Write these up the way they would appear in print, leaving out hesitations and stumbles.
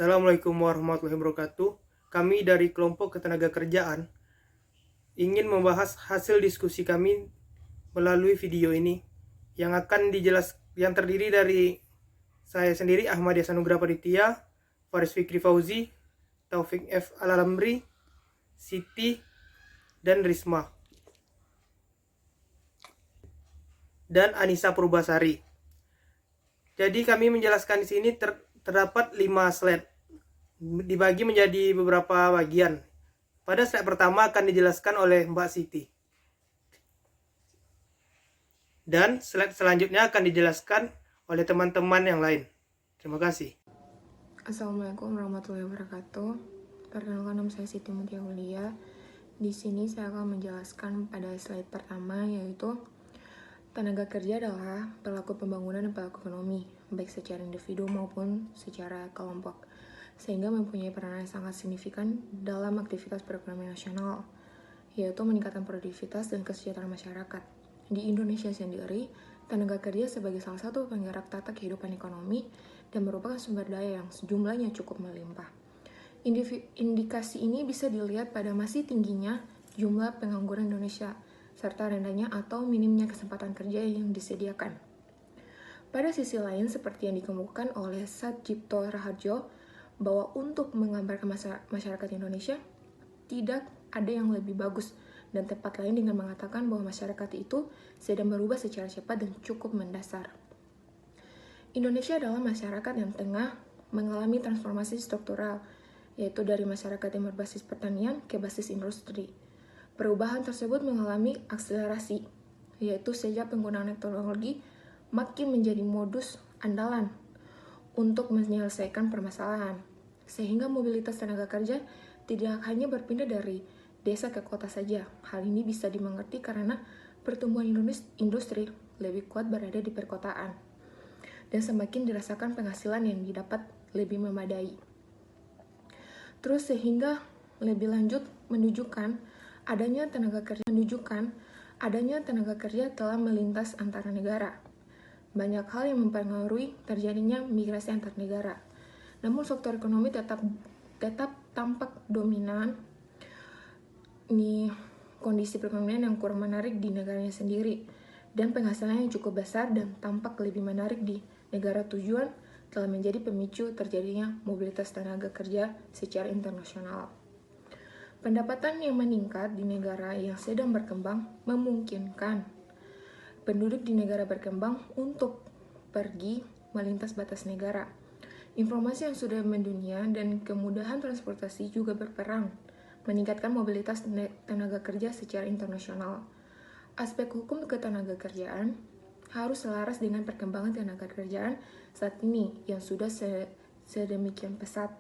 Assalamualaikum warahmatullahi wabarakatuh. Kami dari kelompok ketenagakerjaan ingin membahas hasil diskusi kami melalui video ini yang terdiri dari saya sendiri Ahmad Yasanugraha Paditia, Faris Fikri Fauzi, Taufik F. Alalamri, Siti, dan Risma, dan Anissa Purbasari. Jadi kami menjelaskan di sini terdapat 5 slide dibagi menjadi beberapa bagian. Pada slide pertama akan dijelaskan oleh Mbak Siti. Dan slide selanjutnya akan dijelaskan oleh teman-teman yang lain. Terima kasih. Assalamualaikum warahmatullahi wabarakatuh. Perkenalkan, nama saya Siti Mutia Aulia. Di sini saya akan menjelaskan pada slide pertama, yaitu tenaga kerja adalah pelaku pembangunan dan pelaku ekonomi, baik secara individu maupun secara kelompok, sehingga mempunyai peranan yang sangat signifikan dalam aktivitas perekonomian nasional, yaitu meningkatkan produktivitas dan kesejahteraan masyarakat. Di Indonesia sendiri, tenaga kerja sebagai salah satu penggerak tata kehidupan ekonomi dan merupakan sumber daya yang jumlahnya cukup melimpah. Indikasi ini bisa dilihat pada masih tingginya jumlah pengangguran Indonesia, serta rendahnya atau minimnya kesempatan kerja yang disediakan. Pada sisi lain, seperti yang dikemukakan oleh Satjipto Raharjo, bahwa untuk menggambarkan masyarakat Indonesia, tidak ada yang lebih bagus dan tepat lain dengan mengatakan bahwa masyarakat itu sedang berubah secara cepat dan cukup mendasar. Indonesia adalah masyarakat yang tengah mengalami transformasi struktural, yaitu dari masyarakat yang berbasis pertanian ke basis industri. Perubahan tersebut mengalami akselerasi, yaitu sejak penggunaan teknologi makin menjadi modus andalan untuk menyelesaikan permasalahan, sehingga mobilitas tenaga kerja tidak hanya berpindah dari desa ke kota saja. Hal ini bisa dimengerti karena pertumbuhan industri lebih kuat berada di perkotaan, dan semakin dirasakan penghasilan yang didapat lebih memadai. Terus sehingga lebih lanjut menunjukkan adanya tenaga kerja telah melintas antara negara. Banyak hal yang mempengaruhi terjadinya migrasi antar negara. Namun faktor ekonomi tetap tampak dominan. Ini kondisi perekonomian yang kurang menarik di negaranya sendiri, dan penghasilan yang cukup besar dan tampak lebih menarik di negara tujuan telah menjadi pemicu terjadinya mobilitas tenaga kerja secara internasional. Pendapatan yang meningkat di negara yang sedang berkembang memungkinkan penduduk di negara berkembang untuk pergi melintas batas negara. Informasi yang sudah mendunia dan kemudahan transportasi juga berperan meningkatkan mobilitas tenaga kerja secara internasional. Aspek hukum ketenaga kerjaan harus selaras dengan perkembangan tenaga kerjaan saat ini yang sudah sedemikian pesat,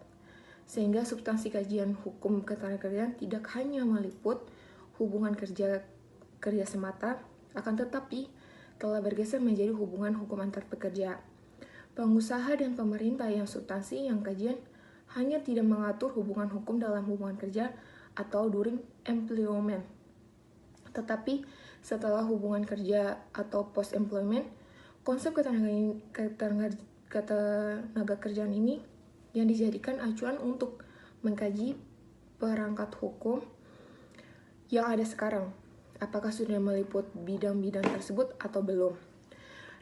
sehingga substansi kajian hukum ketenagakerjaan tidak hanya meliput hubungan kerja semata, akan tetapi telah bergeser menjadi hubungan hukum antar pekerja, pengusaha, dan pemerintah, yang substansi yang kajian hanya tidak mengatur hubungan hukum dalam hubungan kerja atau during employment, tetapi setelah hubungan kerja atau post employment. Konsep ketenaga kerjaan ini yang dijadikan acuan untuk mengkaji perangkat hukum yang ada sekarang, apakah sudah meliput bidang-bidang tersebut atau belum.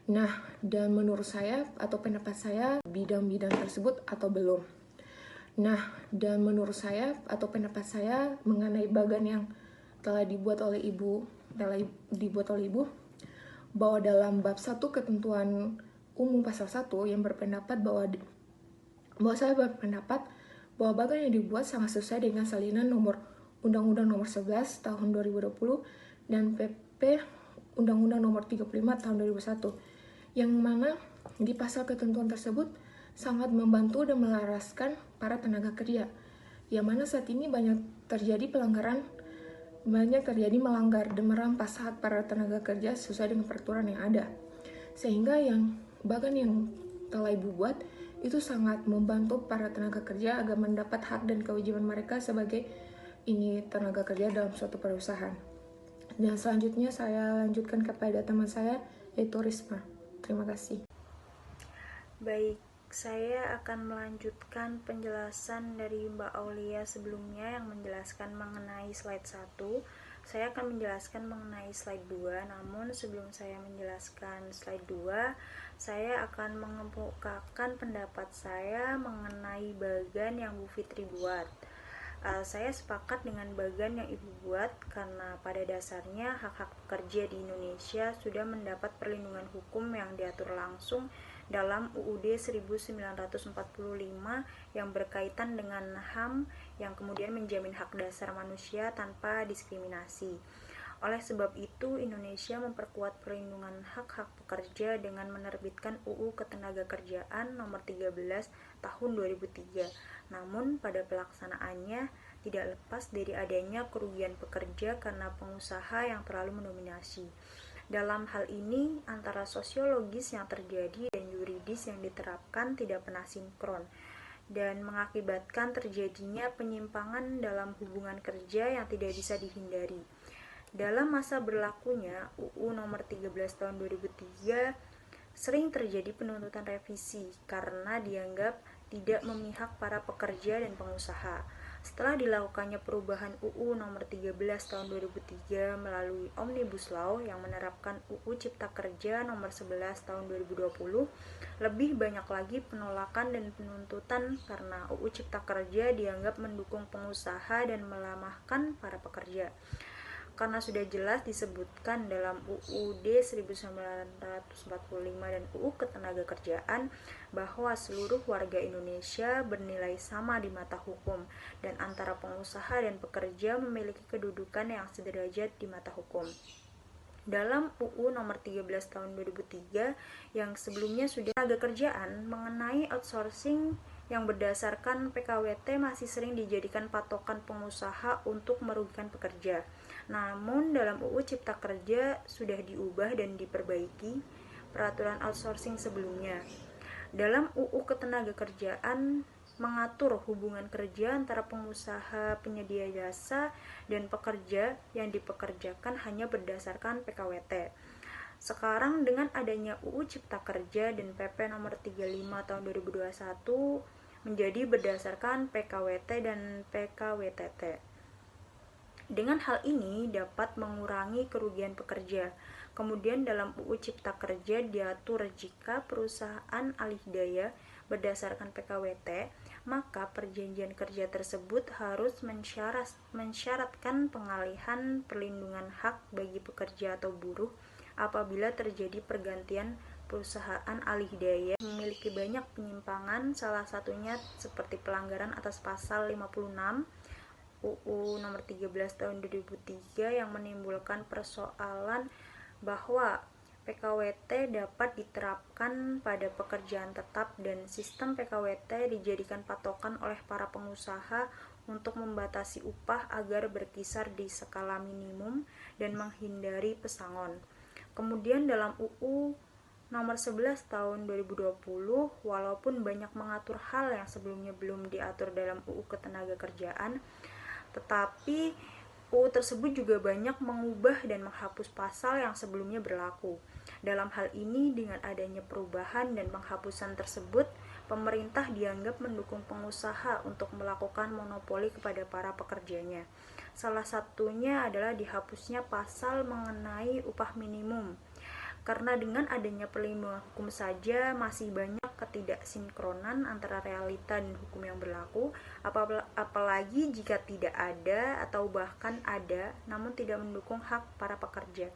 Nah, dan menurut saya atau pendapat saya, bidang-bidang tersebut atau belum. Nah, dan menurut saya atau pendapat saya mengenai bagan yang telah dibuat oleh ibu, bahwa dalam bab 1 ketentuan umum pasal 1 yang berpendapat bahwa saya berpendapat bahwa bagan yang dibuat sangat sesuai dengan salinan nomor Undang-Undang nomor 11 tahun 2020 dan PP Undang-Undang nomor 35 tahun 2001, yang mana di pasal ketentuan tersebut sangat membantu dan melaraskan para tenaga kerja, yang mana saat ini banyak terjadi melanggar dan merampas hak para tenaga kerja sesuai dengan peraturan yang ada, sehingga bagan yang telah ibu buat itu sangat membantu para tenaga kerja agar mendapat hak dan kewajiban mereka sebagai tenaga kerja dalam suatu perusahaan. Dan selanjutnya saya lanjutkan kepada teman saya, yaitu Risma. Terima kasih. Baik, Saya akan melanjutkan penjelasan dari Mbak Aulia sebelumnya yang menjelaskan mengenai slide 1. Saya akan menjelaskan mengenai slide 2, namun sebelum saya menjelaskan slide 2, saya akan mengemukakan pendapat saya mengenai bagan yang Bu Fitri buat. Saya sepakat dengan bagan yang Ibu buat karena pada dasarnya hak-hak pekerja di Indonesia sudah mendapat perlindungan hukum yang diatur langsung dalam UUD 1945 yang berkaitan dengan HAM yang kemudian menjamin hak dasar manusia tanpa diskriminasi. Oleh sebab itu, Indonesia memperkuat perlindungan hak-hak pekerja dengan menerbitkan UU Ketenagakerjaan Nomor 13 Tahun 2003. Namun, pada pelaksanaannya tidak lepas dari adanya kerugian pekerja karena pengusaha yang terlalu mendominasi. Dalam hal ini, antara sosiologis yang terjadi dan yuridis yang diterapkan tidak pernah sinkron dan mengakibatkan terjadinya penyimpangan dalam hubungan kerja yang tidak bisa dihindari. Dalam masa berlakunya UU Nomor 13 Tahun 2003 sering terjadi penuntutan revisi karena dianggap tidak memihak para pekerja dan pengusaha. Setelah dilakukannya perubahan UU Nomor 13 Tahun 2003 melalui Omnibus Law yang menerapkan UU Cipta Kerja Nomor 11 Tahun 2020, lebih banyak lagi penolakan dan penuntutan karena UU Cipta Kerja dianggap mendukung pengusaha dan melemahkan para pekerja. Karena sudah jelas disebutkan dalam UUD 1945 dan UU Ketenagakerjaan bahwa seluruh warga Indonesia bernilai sama di mata hukum dan antara pengusaha dan pekerja memiliki kedudukan yang sederajat di mata hukum. Dalam UU Nomor 13 Tahun 2003 yang sebelumnya sudah tenaga kerjaan mengenai outsourcing yang berdasarkan PKWT masih sering dijadikan patokan pengusaha untuk merugikan pekerja. Namun dalam UU Cipta Kerja sudah diubah dan diperbaiki peraturan outsourcing sebelumnya. Dalam UU Ketenagakerjaan mengatur hubungan kerja antara pengusaha penyedia jasa dan pekerja yang dipekerjakan hanya berdasarkan PKWT. Sekarang dengan adanya UU Cipta Kerja dan PP Nomor 35 Tahun 2021 menjadi berdasarkan PKWT dan PKWTT. Dengan hal ini dapat mengurangi kerugian pekerja. Kemudian dalam UU Cipta Kerja diatur jika perusahaan alih daya berdasarkan PKWT, maka perjanjian kerja tersebut harus mensyaratkan pengalihan perlindungan hak bagi pekerja atau buruh apabila terjadi pergantian perusahaan alih daya memiliki banyak penyimpangan, salah satunya seperti pelanggaran atas pasal 56 UU Nomor 13 Tahun 2003 yang menimbulkan persoalan bahwa PKWT dapat diterapkan pada pekerjaan tetap dan sistem PKWT dijadikan patokan oleh para pengusaha untuk membatasi upah agar berkisar di skala minimum dan menghindari pesangon. Kemudian dalam UU Nomor 11 Tahun 2020, walaupun banyak mengatur hal yang sebelumnya belum diatur dalam UU Ketenagakerjaan, tetapi UU tersebut juga banyak mengubah dan menghapus pasal yang sebelumnya berlaku. Dalam hal ini, dengan adanya perubahan dan penghapusan tersebut, pemerintah dianggap mendukung pengusaha untuk melakukan monopoli kepada para pekerjanya. Salah satunya adalah dihapusnya pasal mengenai upah minimum. Karena dengan adanya perlindungan hukum saja masih banyak ketidaksinkronan antara realita dan hukum yang berlaku, apalagi jika tidak ada atau bahkan ada namun tidak mendukung hak para pekerja.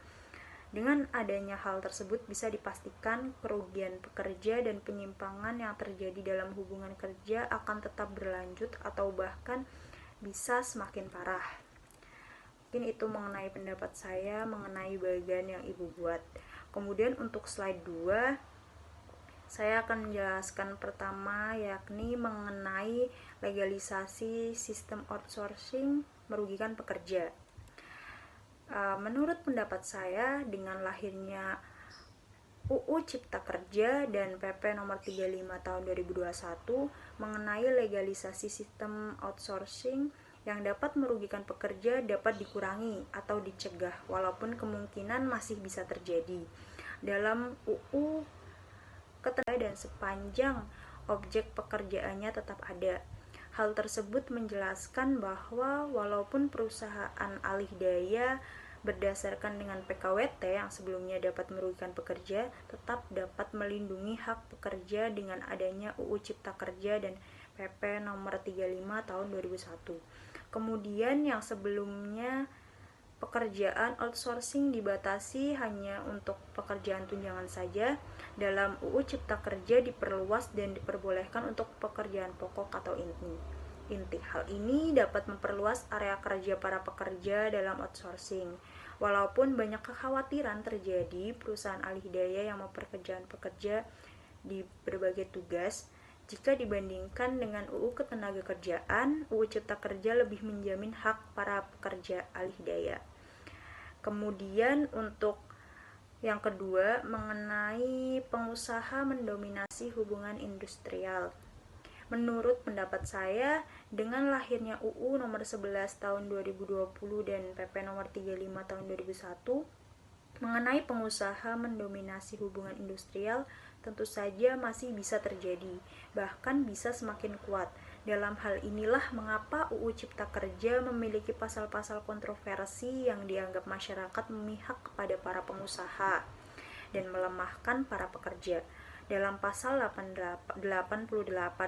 Dengan adanya hal tersebut bisa dipastikan kerugian pekerja dan penyimpangan yang terjadi dalam hubungan kerja akan tetap berlanjut atau bahkan bisa semakin parah. Mungkin itu mengenai pendapat saya mengenai bagian yang Ibu buat. Kemudian untuk slide 2, saya akan menjelaskan pertama yakni mengenai legalisasi sistem outsourcing merugikan pekerja. Menurut pendapat saya, dengan lahirnya UU Cipta Kerja dan PP Nomor 35 Tahun 2021 mengenai legalisasi sistem outsourcing yang dapat merugikan pekerja dapat dikurangi atau dicegah, walaupun kemungkinan masih bisa terjadi. Dalam UU Ketenagakerjaan dan sepanjang objek pekerjaannya tetap ada. Hal tersebut menjelaskan bahwa walaupun perusahaan alih daya berdasarkan dengan PKWT yang sebelumnya dapat merugikan pekerja, tetap dapat melindungi hak pekerja dengan adanya UU Cipta Kerja dan PP nomor 35 tahun 2001. Kemudian yang sebelumnya pekerjaan outsourcing dibatasi hanya untuk pekerjaan tunjangan saja, dalam UU Cipta Kerja diperluas dan diperbolehkan untuk pekerjaan pokok atau inti. Hal ini dapat memperluas area kerja para pekerja dalam outsourcing. Walaupun banyak kekhawatiran terjadi perusahaan alih daya yang mempekerjakan pekerja di berbagai tugas, jika dibandingkan dengan UU Ketenagakerjaan, UU Cipta Kerja lebih menjamin hak para pekerja alih daya. Kemudian untuk yang kedua, mengenai pengusaha mendominasi hubungan industrial. Menurut pendapat saya, dengan lahirnya UU nomor 11 tahun 2020 dan PP nomor 35 tahun 2001, mengenai pengusaha mendominasi hubungan industrial tentu saja masih bisa terjadi, bahkan bisa semakin kuat. Dalam hal inilah mengapa UU Cipta Kerja memiliki pasal-pasal kontroversi yang dianggap masyarakat memihak kepada para pengusaha dan melemahkan para pekerja. Dalam pasal 88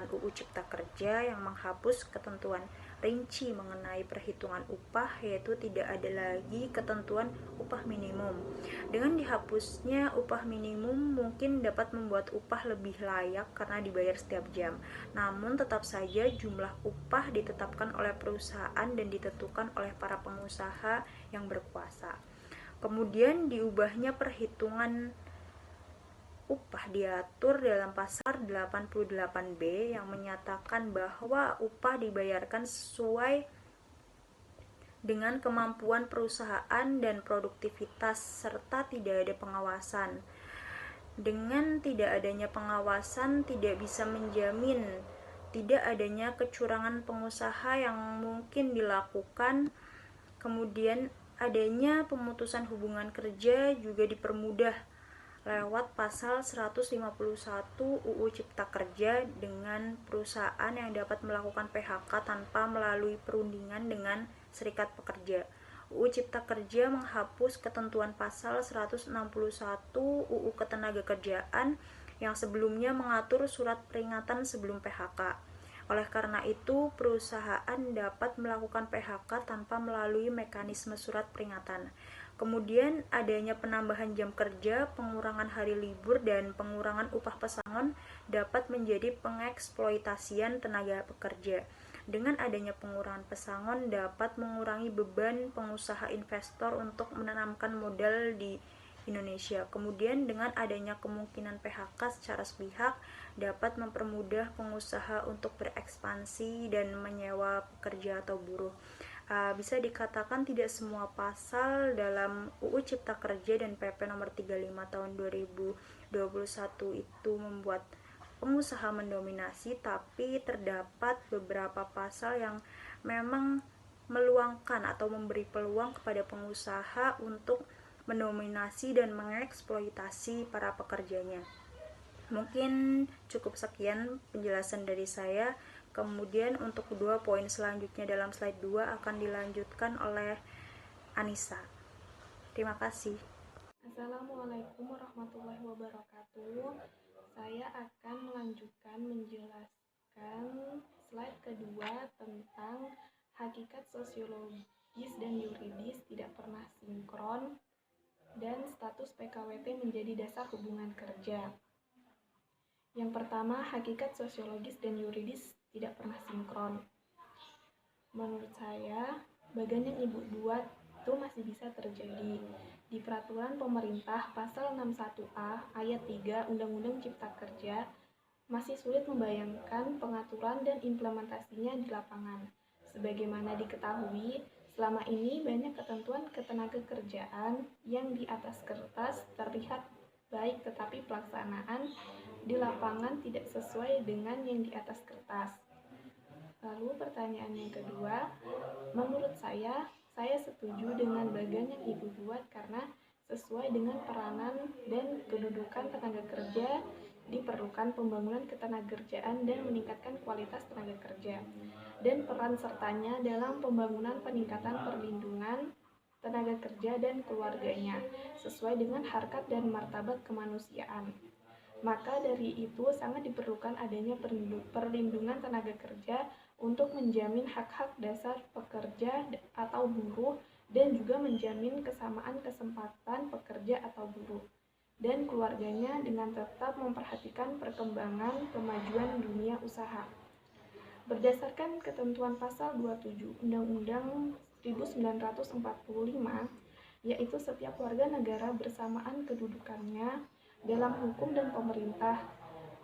UU Cipta Kerja yang menghapus ketentuan rinci mengenai perhitungan upah, yaitu tidak ada lagi ketentuan upah minimum. Dengan dihapusnya upah minimum mungkin dapat membuat upah lebih layak karena dibayar setiap jam. Namun tetap saja jumlah upah ditetapkan oleh perusahaan dan ditentukan oleh para pengusaha yang berkuasa. Kemudian diubahnya perhitungan upah diatur dalam pasal 88B yang menyatakan bahwa upah dibayarkan sesuai dengan kemampuan perusahaan dan produktivitas serta tidak ada pengawasan. Dengan tidak adanya pengawasan tidak bisa menjamin tidak adanya kecurangan pengusaha yang mungkin dilakukan. Kemudian adanya pemutusan hubungan kerja juga dipermudah lewat pasal 151 UU Cipta Kerja dengan perusahaan yang dapat melakukan PHK tanpa melalui perundingan dengan serikat pekerja. UU Cipta Kerja menghapus ketentuan pasal 161 UU Ketenagakerjaan yang sebelumnya mengatur surat peringatan sebelum PHK. Oleh karena itu, perusahaan dapat melakukan PHK tanpa melalui mekanisme surat peringatan. Kemudian adanya penambahan jam kerja, pengurangan hari libur, dan pengurangan upah pesangon dapat menjadi pengeksploitasian tenaga pekerja. Dengan adanya pengurangan pesangon dapat mengurangi beban pengusaha investor untuk menanamkan modal di Indonesia. Kemudian dengan adanya kemungkinan PHK secara sepihak dapat mempermudah pengusaha untuk berekspansi dan menyewa pekerja atau buruh. Bisa dikatakan tidak semua pasal dalam UU Cipta Kerja dan PP nomor 35 tahun 2021 itu membuat pengusaha mendominasi, tapi terdapat beberapa pasal yang memang meluangkan atau memberi peluang kepada pengusaha untuk mendominasi dan mengeksploitasi para pekerjanya. Mungkin cukup sekian penjelasan dari saya. Kemudian untuk kedua poin selanjutnya dalam slide 2 akan dilanjutkan oleh Anissa. Terima kasih. Assalamualaikum warahmatullahi wabarakatuh. Saya akan melanjutkan menjelaskan slide kedua tentang hakikat sosiologis dan yuridis tidak pernah sinkron dan status PKWT menjadi dasar hubungan kerja. Yang pertama, hakikat sosiologis dan yuridis tidak pernah sinkron. Menurut saya, bagan yang ibu buat itu masih bisa terjadi. Di peraturan pemerintah pasal 61A ayat 3 Undang-Undang Cipta Kerja masih sulit membayangkan pengaturan dan implementasinya di lapangan. Sebagaimana diketahui, selama ini banyak ketentuan ketenagakerjaan yang di atas kertas terlihat baik, tetapi pelaksanaan di lapangan tidak sesuai dengan yang di atas kertas. Lalu pertanyaan yang kedua, menurut saya setuju dengan bagan yang ibu buat karena sesuai dengan peranan dan kedudukan tenaga kerja diperlukan pembangunan ketenagakerjaan dan meningkatkan kualitas tenaga kerja, dan peran sertanya dalam pembangunan peningkatan perlindungan tenaga kerja dan keluarganya sesuai dengan harkat dan martabat kemanusiaan. Maka dari itu sangat diperlukan adanya perlindungan tenaga kerja untuk menjamin hak-hak dasar pekerja atau buruh dan juga menjamin kesamaan kesempatan pekerja atau buruh dan keluarganya dengan tetap memperhatikan perkembangan kemajuan dunia usaha. Berdasarkan ketentuan pasal 27 Undang-Undang 1945, yaitu setiap warga negara bersamaan kedudukannya dalam hukum dan pemerintah.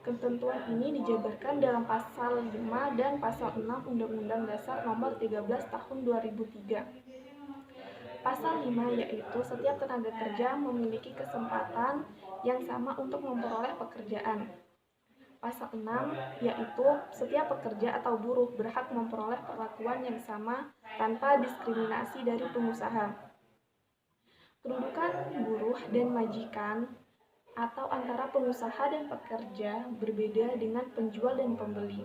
Ketentuan ini dijabarkan dalam pasal 5 dan pasal 6 Undang-Undang Dasar Nomor 13 Tahun 2003. Pasal 5 yaitu setiap tenaga kerja memiliki kesempatan yang sama untuk memperoleh pekerjaan. Pasal 6 yaitu setiap pekerja atau buruh berhak memperoleh perlakuan yang sama tanpa diskriminasi dari pengusaha. Kedudukan buruh dan majikan atau antara pengusaha dan pekerja berbeda dengan penjual dan pembeli.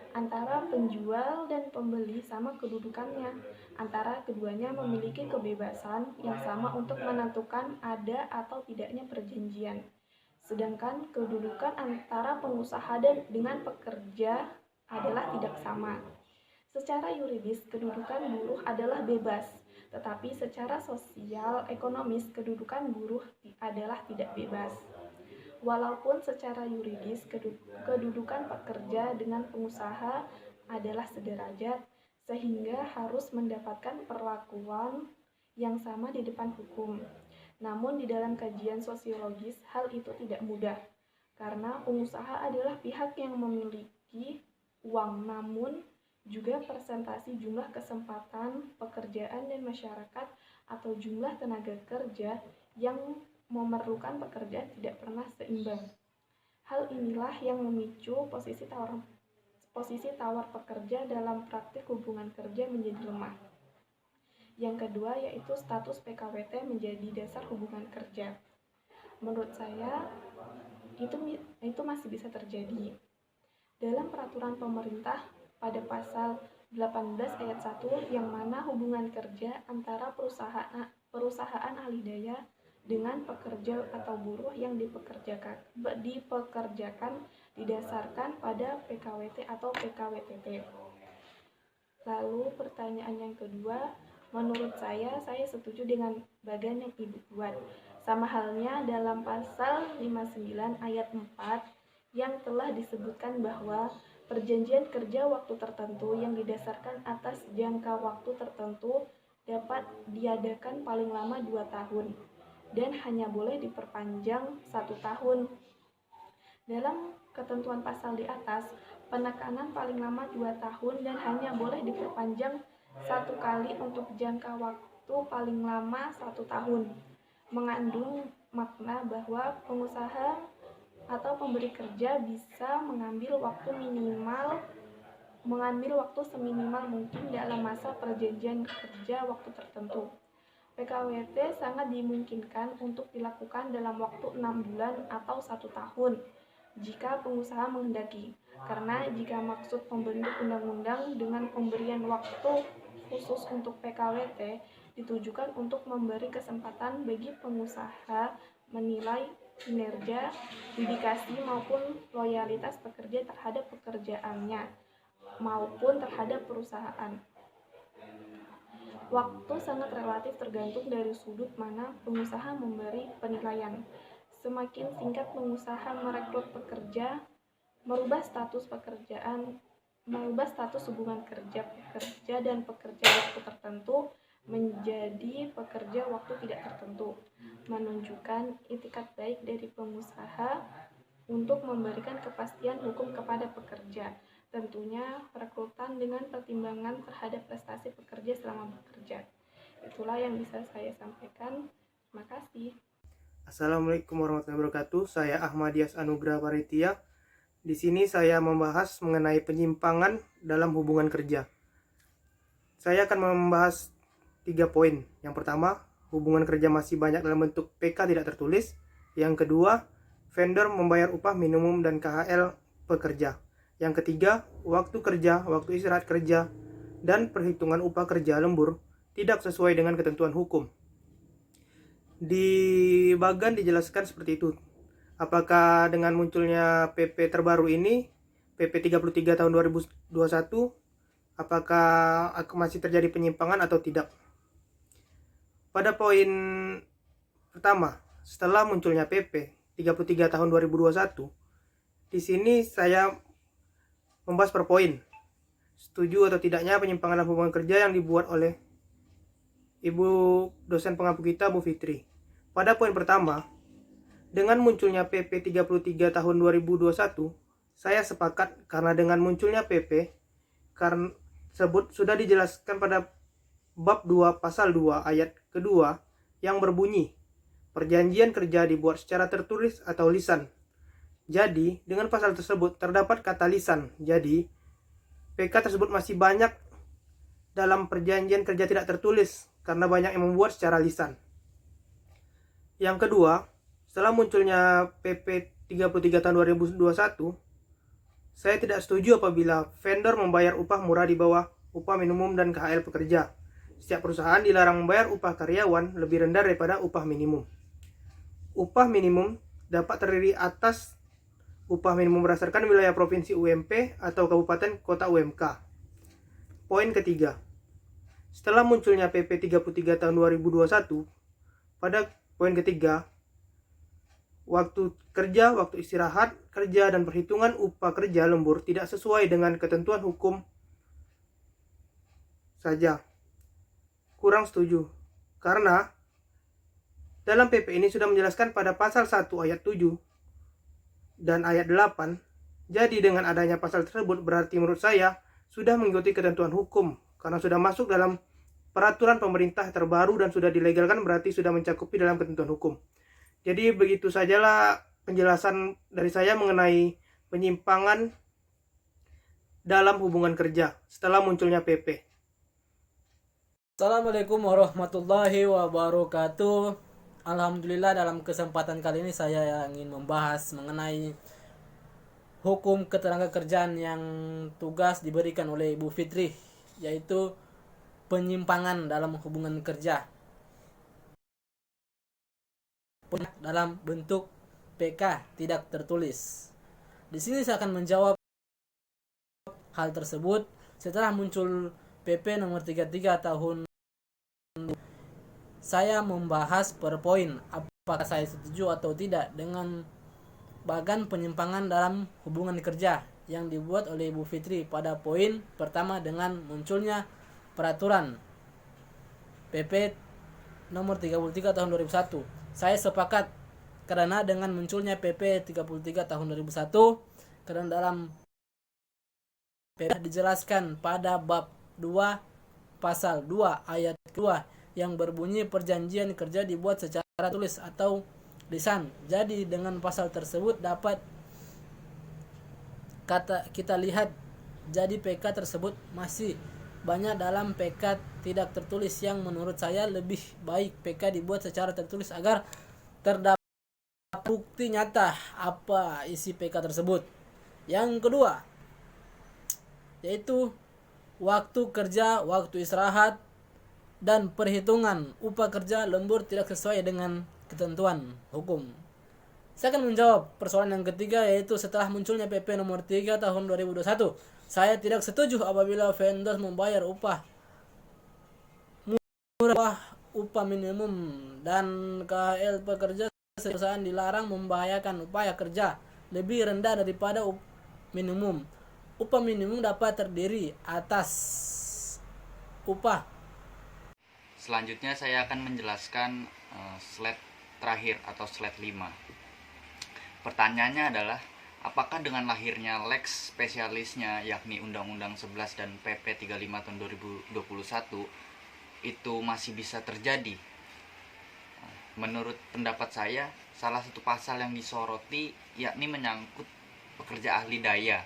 Antara penjual dan pembeli sama kedudukannya. Antara keduanya memiliki kebebasan yang sama untuk menentukan ada atau tidaknya perjanjian. Sedangkan kedudukan antara pengusaha dan dengan pekerja adalah tidak sama. Secara yuridis, kedudukan buruh adalah bebas, tetapi secara sosial ekonomis kedudukan buruh adalah tidak bebas. Walaupun secara yuridis kedudukan pekerja dengan pengusaha adalah sederajat, sehingga harus mendapatkan perlakuan yang sama di depan hukum. Namun di dalam kajian sosiologis hal itu tidak mudah, karena pengusaha adalah pihak yang memiliki uang, namun juga presentasi jumlah kesempatan pekerjaan dan masyarakat atau jumlah tenaga kerja yang memerlukan pekerjaan tidak pernah seimbang. Hal inilah yang memicu posisi tawar pekerja dalam praktik hubungan kerja menjadi lemah. Yang kedua yaitu status PKWT menjadi dasar hubungan kerja. Menurut saya itu masih bisa terjadi. Dalam peraturan pemerintah pada pasal 18 ayat 1 yang mana hubungan kerja antara perusahaan ahli daya dengan pekerja atau buruh yang dipekerjakan didasarkan pada PKWT atau PKWTT. Lalu pertanyaan yang kedua, menurut saya setuju dengan bagan yang Ibu buat. Sama halnya dalam pasal 59 ayat 4 yang telah disebutkan bahwa perjanjian kerja waktu tertentu yang didasarkan atas jangka waktu tertentu dapat diadakan paling lama 2 tahun. Dan hanya boleh diperpanjang 1 tahun. Dalam ketentuan pasal di atas, penekanan paling lama 2 tahun dan hanya boleh diperpanjang 1 kali untuk jangka waktu paling lama 1 tahun, mengandung makna bahwa pengusaha atau pemberi kerja bisa mengambil waktu seminimal mungkin dalam masa perjanjian kerja waktu tertentu. PKWT sangat dimungkinkan untuk dilakukan dalam waktu 6 bulan atau 1 tahun jika pengusaha menghendaki, karena jika maksud pembentuk undang-undang dengan pemberian waktu khusus untuk PKWT ditujukan untuk memberi kesempatan bagi pengusaha menilai kinerja, dedikasi maupun loyalitas pekerja terhadap pekerjaannya maupun terhadap perusahaan. Waktu sangat relatif tergantung dari sudut mana pengusaha memberi penilaian. Semakin singkat pengusaha merekrut pekerja, merubah status hubungan kerja pekerja dan pekerja waktu tertentu menjadi pekerja waktu tidak tertentu, menunjukkan itikat baik dari pengusaha untuk memberikan kepastian hukum kepada pekerja. Tentunya perekrutan dengan pertimbangan terhadap prestasi pekerja selama bekerja. Itulah yang bisa saya sampaikan. Terima kasih. Assalamualaikum warahmatullahi wabarakatuh. Saya Ahmadias Anugrah Paritia. Di sini saya membahas mengenai penyimpangan dalam hubungan kerja. Saya akan membahas 3 poin. Yang pertama, hubungan kerja masih banyak dalam bentuk PK tidak tertulis. Yang kedua, vendor membayar upah minimum dan KHL pekerja. Yang ketiga, waktu kerja, waktu istirahat kerja, dan perhitungan upah kerja lembur tidak sesuai dengan ketentuan hukum. Di bagan dijelaskan seperti itu. Apakah dengan munculnya PP terbaru ini, PP 33 tahun 2021, apakah masih terjadi penyimpangan atau tidak? Pada poin pertama, setelah munculnya PP 33 tahun 2021, di sini saya membahas per poin. Setuju atau tidaknya penyimpangan dalam hubungan kerja yang dibuat oleh Ibu dosen pengampu kita, Bu Fitri. Pada poin pertama, dengan munculnya PP 33 tahun 2021, saya sepakat karena dengan munculnya PP karena tersebut sudah dijelaskan pada bab 2 pasal 2 ayat kedua yang berbunyi, perjanjian kerja dibuat secara tertulis atau lisan. Jadi, dengan pasal tersebut terdapat kata lisan. Jadi, PK tersebut masih banyak dalam perjanjian kerja tidak tertulis karena banyak yang membuat secara lisan. Yang kedua, setelah munculnya PP 33 tahun 2021, saya tidak setuju apabila vendor membayar upah murah di bawah upah minimum dan KHL pekerja. Setiap perusahaan dilarang membayar upah karyawan lebih rendah daripada upah minimum. Upah minimum dapat terdiri atas upah minimum berdasarkan wilayah provinsi UMP atau kabupaten kota UMK. Poin ketiga, setelah munculnya PP 33 tahun 2021, pada poin ketiga, waktu kerja, waktu istirahat kerja, dan perhitungan upah kerja lembur tidak sesuai dengan ketentuan hukum saja. Kurang setuju. Karena dalam PP ini sudah menjelaskan pada pasal 1 ayat 7 dan ayat 8. Jadi dengan adanya pasal tersebut berarti menurut saya sudah mengikuti ketentuan hukum karena sudah masuk dalam peraturan pemerintah terbaru dan sudah dilegalkan, berarti sudah mencakupi dalam ketentuan hukum. Jadi begitu sajalah penjelasan dari saya mengenai penyimpangan dalam hubungan kerja setelah munculnya PP. Assalamualaikum warahmatullahi wabarakatuh. Alhamdulillah, dalam kesempatan kali ini saya ingin membahas mengenai hukum ketenagakerjaan yang tugas diberikan oleh Ibu Fitri, yaitu penyimpangan dalam hubungan kerja dalam bentuk PK tidak tertulis. Di sini saya akan menjawab hal tersebut setelah muncul PP nomor 33 tahun. Saya membahas per poin apakah saya setuju atau tidak dengan bagan penyimpangan dalam hubungan kerja yang dibuat oleh Ibu Fitri pada poin pertama dengan munculnya peraturan PP nomor 33 tahun 2001. Saya sepakat karena dengan munculnya PP 33 tahun 2001, karena dalam PP dijelaskan pada bab 2 pasal 2 ayat 2 yang berbunyi perjanjian kerja dibuat secara tulis atau lisan. Jadi dengan pasal tersebut dapat kita lihat, jadi PK tersebut masih banyak dalam PK tidak tertulis, yang menurut saya lebih baik PK dibuat secara tertulis agar terdapat bukti nyata apa isi PK tersebut. Yang kedua, yaitu waktu kerja, waktu istirahat, dan perhitungan upah kerja lembur tidak sesuai dengan ketentuan hukum. Saya akan menjawab persoalan yang ketiga, yaitu setelah munculnya PP nomor 3 tahun 2021. Saya tidak setuju apabila vendor membayar upah murah, upah minimum, dan KHL pekerja. Perusahaan dilarang membahayakan upah kerja lebih rendah daripada minimum. Upah minimum dapat terdiri atas upah. Selanjutnya saya akan menjelaskan slide terakhir atau slide 5. Pertanyaannya adalah, apakah dengan lahirnya lex spesialisnya yakni Undang-Undang 11 dan PP 35 tahun 2021 itu masih bisa terjadi? Menurut pendapat saya, salah satu pasal yang disoroti yakni menyangkut pekerja ahli daya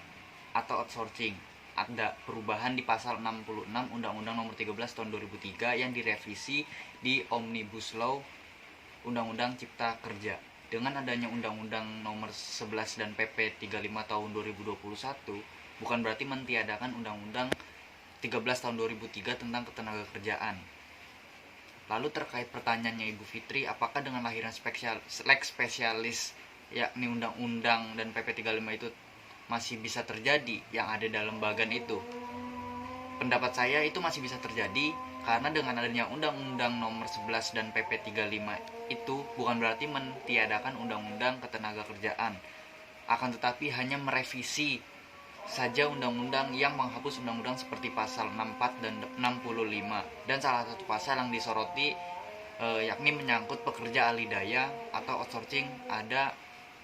atau outsourcing. Ada perubahan di pasal 66 Undang-Undang nomor 13 tahun 2003 yang direvisi di Omnibus Law Undang-Undang Cipta Kerja dengan adanya Undang-Undang Nomor 11 dan PP 35 tahun 2021 bukan berarti mentiadakan Undang-Undang 13 tahun 2003 tentang ketenagakerjaan. Lalu terkait pertanyaannya Ibu Fitri, apakah dengan lahirnya lex spesialis yakni Undang-Undang dan PP 35 itu masih bisa terjadi yang ada dalam bagan itu? Pendapat saya itu masih bisa terjadi karena dengan adanya Undang-Undang Nomor 11 dan PP 35 itu bukan berarti mentiadakan Undang-Undang Ketenagakerjaan. Akan tetapi hanya merevisi saja undang-undang yang menghapus undang-undang seperti pasal 64 dan 65. Dan salah satu pasal yang disoroti yakni menyangkut pekerja alidaya atau outsourcing, ada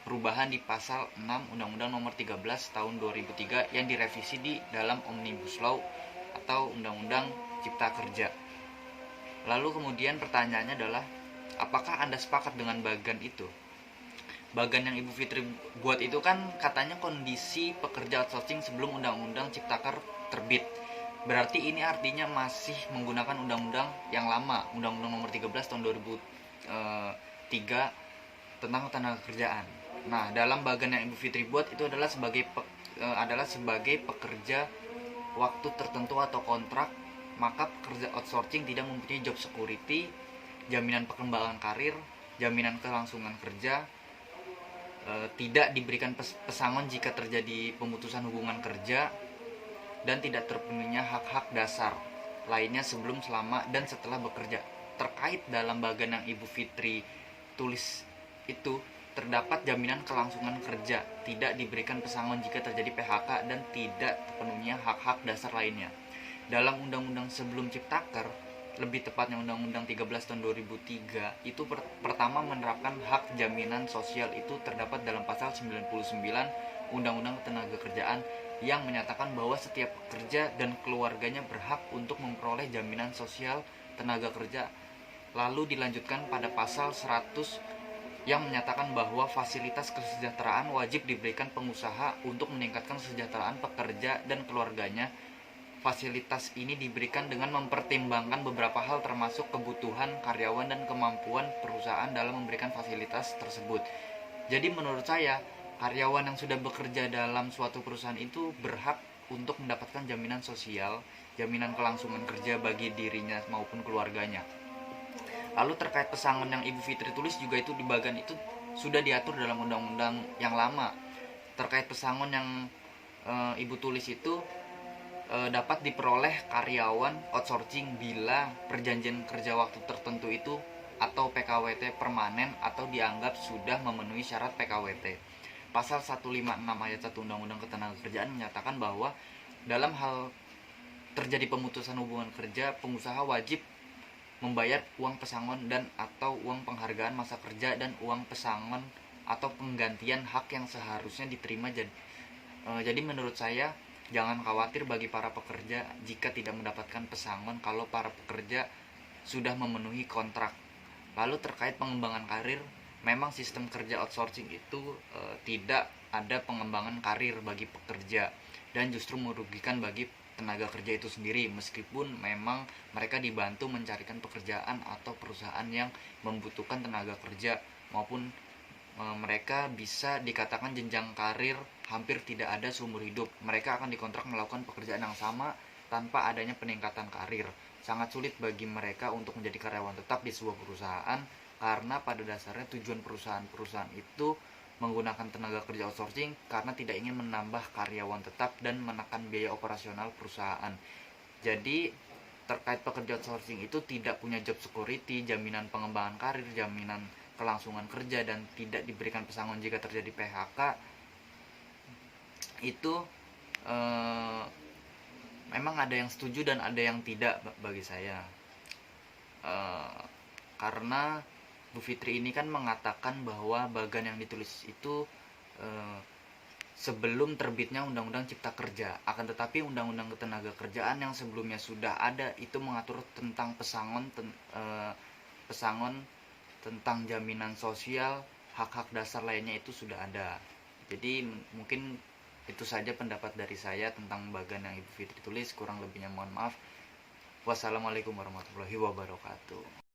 perubahan di pasal 6 Undang-Undang Nomor 13 tahun 2003 yang direvisi di dalam Omnibus Law atau Undang-Undang Cipta Kerja. Lalu kemudian pertanyaannya adalah, apakah Anda sepakat dengan bagan itu? Bagan yang Ibu Fitri buat itu kan katanya kondisi pekerja outsourcing sebelum Undang-Undang Ciptaker terbit. Berarti ini artinya masih menggunakan undang-undang yang lama, Undang-Undang Nomor 13 tahun 2003 tentang ketenagakerjaan. Nah, dalam bagan yang Ibu Fitri buat itu adalah sebagai pekerja waktu tertentu atau kontrak, maka pekerja outsourcing tidak mempunyai job security, jaminan perkembangan karir, jaminan kelangsungan kerja, tidak diberikan pesangon jika terjadi pemutusan hubungan kerja, dan tidak terpenuhinya hak-hak dasar lainnya sebelum, selama, dan setelah bekerja. Terkait dalam bagan yang Ibu Fitri tulis itu, terdapat jaminan kelangsungan kerja, tidak diberikan pesangon jika terjadi PHK, dan tidak terpenuhinya hak-hak dasar lainnya. Dalam undang-undang sebelum Ciptaker, lebih tepatnya Undang-Undang 13 tahun 2003, itu pertama menerapkan hak jaminan sosial itu terdapat dalam pasal 99 Undang-Undang Ketenagakerjaan yang menyatakan bahwa setiap pekerja dan keluarganya berhak untuk memperoleh jaminan sosial tenaga kerja. Lalu dilanjutkan pada pasal 100 yang menyatakan bahwa fasilitas kesejahteraan wajib diberikan pengusaha untuk meningkatkan kesejahteraan pekerja dan keluarganya. Fasilitas ini diberikan dengan mempertimbangkan beberapa hal termasuk kebutuhan karyawan dan kemampuan perusahaan dalam memberikan fasilitas tersebut. Jadi menurut saya, karyawan yang sudah bekerja dalam suatu perusahaan itu berhak untuk mendapatkan jaminan sosial, jaminan kelangsungan kerja bagi dirinya maupun keluarganya. Lalu terkait pesangon yang Ibu Fitri tulis juga itu di bagian itu sudah diatur dalam undang-undang yang lama. Terkait pesangon yang Ibu tulis itu dapat diperoleh karyawan outsourcing bila perjanjian kerja waktu tertentu itu atau PKWT permanen atau dianggap sudah memenuhi syarat PKWT. Pasal 156 ayat 1 Undang-Undang Ketenagakerjaan menyatakan bahwa dalam hal terjadi pemutusan hubungan kerja, pengusaha wajib membayar uang pesangon dan atau uang penghargaan masa kerja dan uang pesangon atau penggantian hak yang seharusnya diterima. Jadi menurut saya, jangan khawatir bagi para pekerja jika tidak mendapatkan pesangon kalau para pekerja sudah memenuhi kontrak. Lalu terkait pengembangan karir, memang sistem kerja outsourcing itu tidak ada pengembangan karir bagi pekerja dan justru merugikan bagi tenaga kerja itu sendiri, meskipun memang mereka dibantu mencarikan pekerjaan atau perusahaan yang membutuhkan tenaga kerja, maupun mereka bisa dikatakan jenjang karir hampir tidak ada seumur hidup. Mereka akan dikontrak melakukan pekerjaan yang sama tanpa adanya peningkatan karir. Sangat sulit bagi mereka untuk menjadi karyawan tetap di sebuah perusahaan, karena pada dasarnya tujuan perusahaan itu menggunakan tenaga kerja outsourcing karena tidak ingin menambah karyawan tetap dan menekan biaya operasional perusahaan. Jadi terkait pekerja outsourcing itu tidak punya job security, jaminan pengembangan karir, jaminan kelangsungan kerja, dan tidak diberikan pesangon jika terjadi PHK. Itu memang ada yang setuju dan ada yang tidak bagi saya, karena Bu Fitri ini kan mengatakan bahwa bagan yang ditulis itu sebelum terbitnya Undang-Undang Cipta Kerja. Akan tetapi Undang-Undang Ketenagakerjaan yang sebelumnya sudah ada itu mengatur tentang pesangon tentang jaminan sosial, hak-hak dasar lainnya itu sudah ada. Jadi mungkin itu saja pendapat dari saya tentang bagan yang Ibu Fitri tulis. Kurang lebihnya mohon maaf. Wassalamualaikum warahmatullahi wabarakatuh.